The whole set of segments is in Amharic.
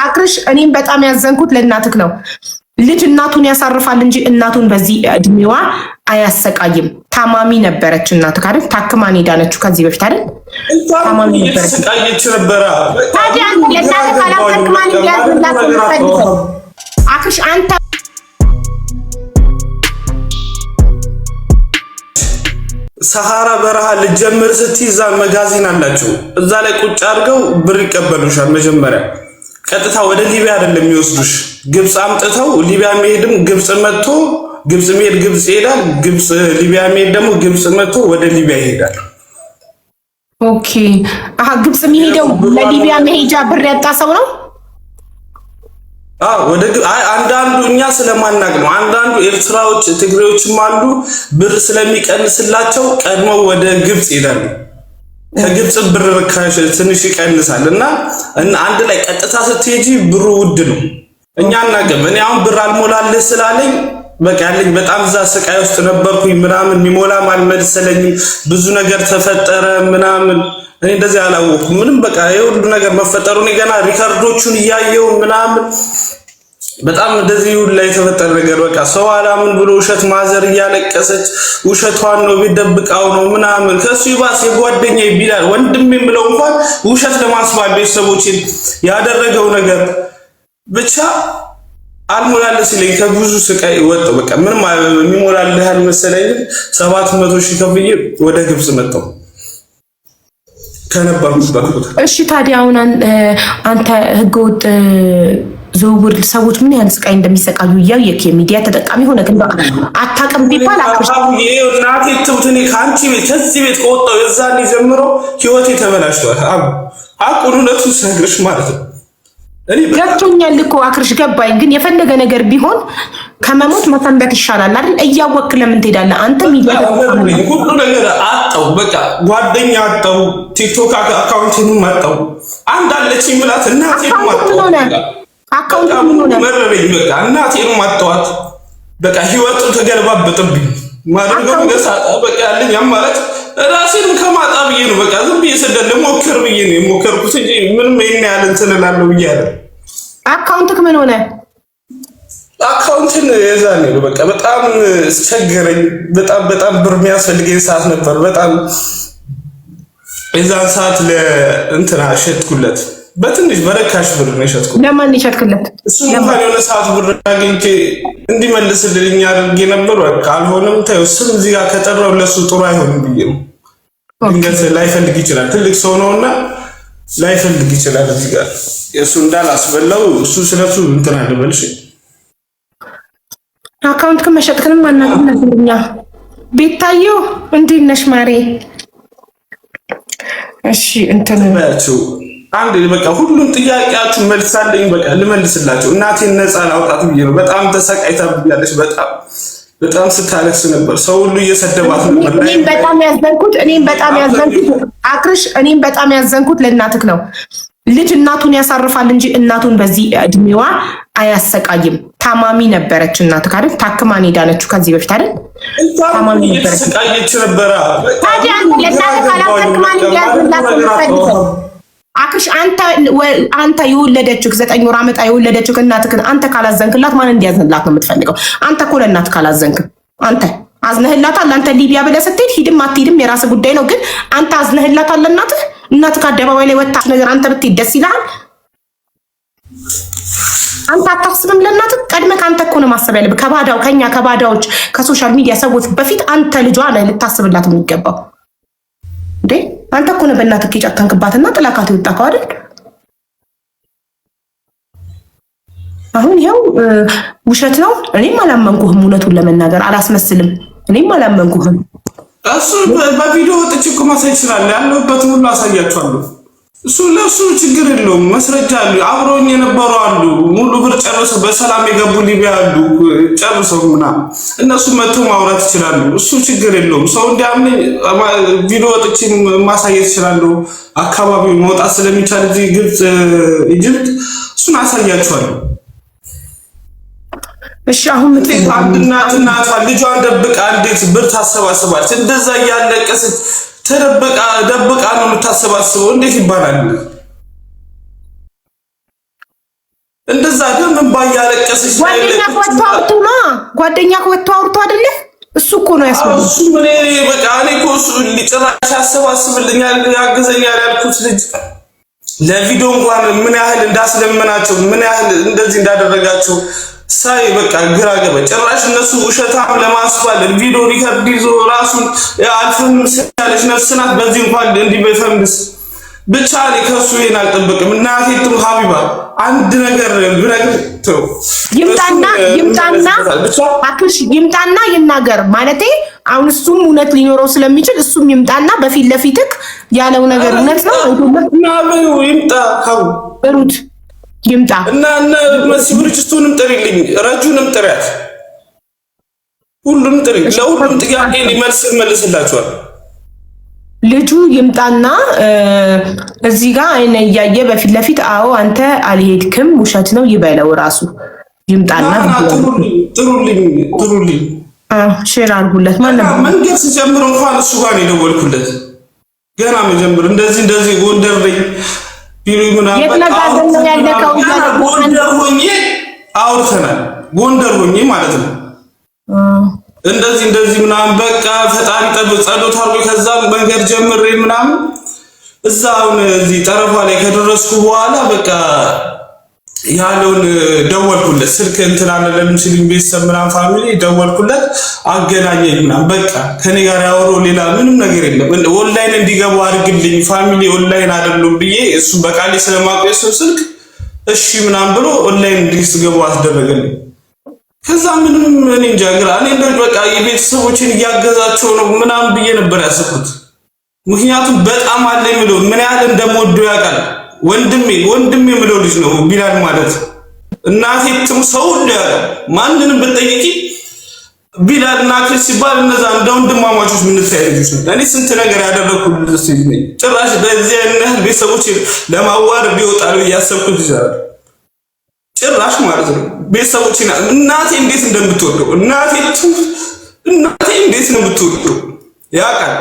አክርሽ እኔም በጣም ያዘንኩት ለእናትክ ነው። ልጅ እናቱን ያሳርፋል እንጂ እናቱን በዚህ እድሜዋ አያሰቃይም። ታማሚ ነበረች እናትክ አይደል? ታክማን ሄዳነችው ከዚህ በፊት አይደል? ታማሚ ነበረች። ታዲያ አንተ ለእናትህ ካላከርክ ማን እንዲያዝላት ነው? አክርሽ አንተ ሰሃራ በረሃ ልጀምር ስትይዛ መጋዚን አላችሁ እዛ ላይ ቁጭ አድርገው ብር ይቀበሉሻል። መጀመሪያ ቀጥታ ወደ ሊቢያ አይደለም የሚወስዱሽ፣ ግብጽ አምጥተው ሊቢያ መሄድም ግብጽ መጥቶ ግብጽ መሄድ ግብጽ ይሄዳል። ግብጽ ሊቢያ መሄድ ደግሞ ግብጽ መጥቶ ወደ ሊቢያ ይሄዳል። ኦኬ ግብጽ የሚሄደው ለሊቢያ መሄጃ ብር ያጣ ሰው ነው። ወደ አንዳንዱ እኛ ስለማናቅ ነው። አንዳንዱ ኤርትራዎች ትግሬዎችም አሉ ብር ስለሚቀንስላቸው ቀድመው ወደ ግብጽ ይሄዳሉ። ከግብጽ ብር ርካሽ ትንሽ ይቀንሳል እና አንድ ላይ ቀጥታ ስትሄጂ ብሩ ውድ ነው። እኛ እናገም እኔ አሁን ብር አልሞላልህ ስላለኝ በቃ ያለኝ በጣም እዛ ስቃይ ውስጥ ነበርኩኝ ምናምን የሚሞላም አልመሰለኝም። ብዙ ነገር ተፈጠረ ምናምን እኔ እንደዚህ አላወኩም ምንም። በቃ የሁሉ ነገር መፈጠሩ እኔ ገና ሪካርዶቹን እያየው ምናምን በጣም እንደዚህ ሁሉ ላይ የተፈጠረ ነገር በቃ ሰው አላምን ብሎ ውሸት ማዘር እያለቀሰች ውሸቷን ነው ቢደብቃው ነው ምናምን። ከሱ ይባስ የጓደኛዬ ቢላል ወንድም የምለው እንኳን ውሸት ለማስባል ቤተሰቦችን ያደረገው ነገር ብቻ አልሞላለስ ሲለኝ ከብዙ ስቃይ ወጣው። በቃ ምንም የሚሞላልህ አልመሰለኝም። 700,000 ከፍዬ ወደ ግብጽ መጣሁ ከነበርኩበት ቦታ። እሺ ታዲያ አሁን አንተ ህገወጥ ዝውውር ሰዎች ምን ያህል ስቃይ እንደሚሰቃዩ እያየክ የሚዲያ ተጠቃሚ ሆነ ግን አታውቅም ቢባል እናቴ ትውትኔ ከአንቺ ቤት ከዚህ ቤት ከወጣሁ የዛኔ ጀምሮ ህይወቴ ተበላሽቷል። እውነቱን ስነግርሽ ማለት ነው። ገብቶኛል እኮ አክርሽ ገባኝ። ግን የፈለገ ነገር ቢሆን ከመሞት መሰንበት ይሻላል አይደል? እያወቅክ ለምን ትሄዳለህ አንተ? ሚዲያ ሁሉ ነገር አጣው፣ በቃ ጓደኛ አጣው፣ ቲክቶክ አካውንቴንም አጣው። አንድ አለች ይምላት እናቴንም አጣው። አካውንት ምን ሆነ መረረኝ። በቃ እናቴንም አጣዋት። በቃ ህይወቱ ተገለባበጠብኝ። ማድረገው ነገር ሳጣ በቃ ያለኝ አማራጭ ራሴንም ከማጣ ብዬ ነው። በቃ ዝም ብዬ ስደል ሞክር ብዬ ነው የሞከርኩት እንጂ ምንም ይሄን ያህል እንትን እላለሁ ብዬ አይደል። አካውንትክ ምን ሆነ? አካውንትን የዛኔ ነው በቃ በጣም አስቸገረኝ። በጣም ብር የሚያስፈልገኝ ሰዓት ነበር። በጣም የዛን ሰዓት ለእንትና ሸጥኩለት በትንሽ በረካሽ ብር ነው የሸጥኩት። ለማን ይሸጥክለት? እሱ እንኳን የሆነ ሰዓት ብር አግኝቼ እንዲመልስልኝ አድርጌ ነበር። በቃ አልሆነም። ታዩ ስም እዚህ ጋር ከጠራው ለሱ ጥሩ አይሆንም ብዬ ነው። ድንገት ላይፈልግ ይችላል። ትልቅ ሰው ነውና ላይፈልግ ይችላል። እዚህ ጋር የሱ እንዳላስበላው እሱ ስለሱ እንትን አልበልሽ። አካውንት ከመሸጥክንም አናግነኛ ቤታየው እንዴት ነሽ ማሬ? እሺ እንትን ባያችሁ አንድ በቃ ሁሉም ጥያቄያችሁ መልሳለኝ። በቃ ልመልስላችሁ። እናቴን ነፃ ላውጣት ብዬ ነው። በጣም ተሰቃይታብኛለች። በጣም ስታለቅስ ነበር። ሰው ሁሉ እየሰደባት ነበር። እኔም በጣም ያዘንኩት አክርሽ፣ እኔም በጣም ያዘንኩት ለእናትክ ነው። ልጅ እናቱን ያሳርፋል እንጂ እናቱን በዚህ እድሜዋ አያሰቃይም። ታማሚ ነበረች እናትክ አይደል? ታክማን ሄዳነችው ከዚህ በፊት አይደል? ታማሚ ነበረች። ታዲያ ለእናትህ ካላከርክ ማን እንዲያዝላት ነው? አክርሽ አንተ የወለደችው 9 ወር አመጣ የወለደችው እናትህ አንተ ካላዘንክላት ማን እንዲያዝንላት ነው የምትፈልገው? አንተ እኮ ለእናትህ ካላዘንክ አንተ አዝነህላታል። አንተ ሊቢያ ብለህ ስትሄድ ሂድም አትሂድም የራስህ ጉዳይ ነው። ግን አንተ አዝነህላታል እናትህ አደባባይ ላይ ወጣች ነገር አንተ ብትሄድ ደስ ይልሃል? አንተ አታስብም ለእናትህ? ቀድመህ ከአንተ እኮ ነው ማሰብ ያለብህ። ከባዳዎች ከሶሻል ሚዲያ ሰዎች በፊት አንተ ልጇ ነህ ልታስብላት የሚገባው እንዴ። አንተ እኮ ነው በእናትህ የጨከንክባትና ጥላካት የወጣከው አይደል? አሁን ይኸው ውሸት ነው። እኔም አላመንኩህም፣ እውነቱን ለመናገር አላስመስልም። እኔም አላመንኩህም። እሱ በቪዲዮ ወጥቼ እኮ ማሳየት ይችላል። ያለሁበትን ሁሉ አሳያችኋለሁ። እሱ ለሱ ችግር የለውም። መስረጃ አሉ። አብረውኝ የነበሩ አሉ። ሙሉ ብር ጨርሰው በሰላም የገቡ ሊቢያ አሉ። ጨርሰው ምናምን እነሱ መጥተው ማውራት ይችላሉ። እሱ ችግር የለውም። ሰው እንዲያምነኝ ቪዲዮ ወጥቼ ማሳየት ይችላሉ። አካባቢው መውጣት ስለሚቻል እዚህ ግብጽ፣ ኢጅፕት እሱን አሳያችኋለሁ። እሺ አሁን እናትና ልጇን ደብቃ እንዴት ብር ታሰባስባለች? እንደዛ እያለቀሰች ደብቃ ነው የምታሰባስበው። እንዴት ይባላል? እንባ እያለቀሰች ጓደኛ ወጥቶ አውርቶ አይደለ? እሱ እኮ ነው ያስፈልግ። እሱ ምን በቃ እኔ እኮ እሱ ሊጨራሽ ያሰባስብልኛል ያግዘኛል ያልኩት ልጅ ለቪዲዮ እንኳን ምን ያህል እንዳስለመናቸው ምን ያህል እንደዚህ እንዳደረጋቸው ሳይ በቃ ግራ ገባ። ጭራሽ እነሱ ውሸታም ለማስባል ቪዲዮ ሪከርድ ይዞ ራሱን አልፈም ሲያለች ነፍስናት በዚህ እንኳን እንዲበፈምስ ብቻ እኔ ከሱ ይሄን አልጠበቅም። እናቴ ትም ሀቢባ አንድ ነገር ብነግር ተው ይምጣና ይናገር ማለቴ አሁን እሱም እውነት ሊኖረው ስለሚችል እሱም ይምጣና በፊት ለፊትክ ያለው ነገር እውነት ነው እና ይምጣ ሩት ይምጣ እና መስብርጅቱንም ጥሪልኝ ረጁንም ጥሪያት ሁሉም ጥሪ ለሁሉም ጥያቄ ሊመልስ መልስላችኋል። ልጁ ይምጣና እዚህ ጋር አይነ እያየ በፊት ለፊት አዎ አንተ አልሄድክም ውሸት ነው ይበለው ራሱ ይምጣና ጥሩልኝ ሼር አድርጉለት። ማለት መንገድ ሲጀምር እንኳን እሱ ጋር ነው የደወልኩለት ገና መጀመር እንደዚህ ጎንደር ላይ ቢሉ ምናምን ጎንደር ሆኜ አውርተናል። ጎንደር ሆኜ ማለት ነው እንደዚህ ምናምን በቃ ፈጣሪ ጸሎት አድርጎ ከዛ መንገድ ጀምሬ ምናምን እዛው እዚህ ጠረፋ ላይ ከደረስኩ በኋላ በቃ ያለውን ደወልኩለት። ስልክ እንትን አለ ለምስሊም ቤተሰብ ምናምን ፋሚሊ ደወልኩለት አገናኘኝ ምናምን በቃ ከኔ ጋር ያወራው ሌላ ምንም ነገር የለም። ኦንላይን እንዲገቡ አድርግልኝ ፋሚሊ ኦንላይን አይደሉም ብዬ እሱ በቃሌ ስለማቆየው ስልክ እሺ ምናምን ብሎ ኦንላይን እንዲገቡ አስደረገልኝ። ከዛ ምንም እኔ እንጃ ግራ እኔ እንደው በቃ የቤተሰቦችን እያገዛቸው ነው ምናምን ብዬ ነበር ያሰብኩት። ምክንያቱም በጣም አለ የሚለው ምን ያህል እንደምወደው ያውቃል። ወንድሜ የምለው ልጅ ነው ቢላል ማለት እናቴም ሰው ሁሉ ያውቃል። ማንንም ብትጠይቂ ቢላል እና አክሊል ሲባል እነዛ እንደ ወንድማማቾች የምንታይ ልጆች ነው። እኔ ስንት ነገር ያደረኩት ልጅ ነኝ። ጭራሽ በዚህ አይነት ቤተሰቦች ለማዋረድ ይወጣሉ እያሰብኩት ይችላል ጭራሽ ማለት ነው። ቤተሰቦች እናቴ እንዴት እንደምትወደው እናቴ እንዴት ነው የምትወደው ያውቃል።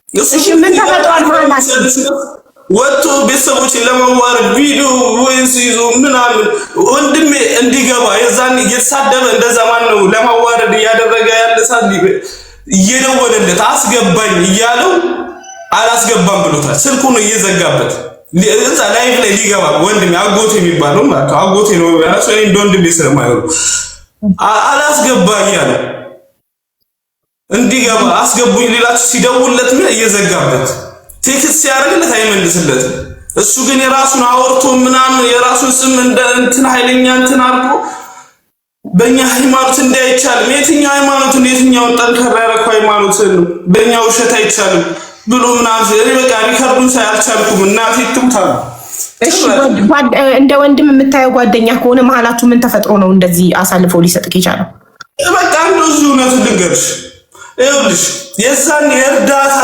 እሺ ምን ተፈጥሯል ማለት ወጥቶ ቤተሰቦችን ለማዋረድ ቪዲዮ ወይስ ይዞ ምናምን ወንድሜ እንዲገባ የዛን እየተሳደበ እንደዛ ማን ነው ለማዋረድ እያደረገ ያለ ሳል እየደወለለት አስገባኝ እያለው አላስገባም ብሎታል። ስልኩን እየዘጋበት እዛ ላይቭ ላይ ሊገባ ወንድሜ አጎቴ የሚባለው ማለት ነው አጎቴ ነው ያለው እኔ እንደወንድሜ ስለማይሆን አላስገባ እያለ እንዲገባ አስገቡኝ ሌላችሁ ሲደውለት ምን እየዘጋበት ቴክስት ሲያደርግለት አይመልስለትም። እሱ ግን የራሱን አወርቶ ምናምን የራሱን ስም እንደ እንትን ኃይለኛ እንትን አድርጎ በእኛ ሃይማኖት እንዳይቻልም የትኛው ሃይማኖት የትኛውን ጠንከራ ያረኩ ሃይማኖት ነው በእኛ ውሸት አይቻልም ብሎ ምናምን እኔ በቃ ሪከርዱን ሳያልቻልኩም እናቴ ትምታ። እሺ እንደ ወንድም የምታየው ጓደኛ ከሆነ መሀላችሁ ምን ተፈጥሮ ነው እንደዚህ አሳልፎ ሊሰጥክ የቻለው? በቃ እንደዚህ እውነቱን ልንገርሽ ይኸውልሽ የዛን የእርዳታ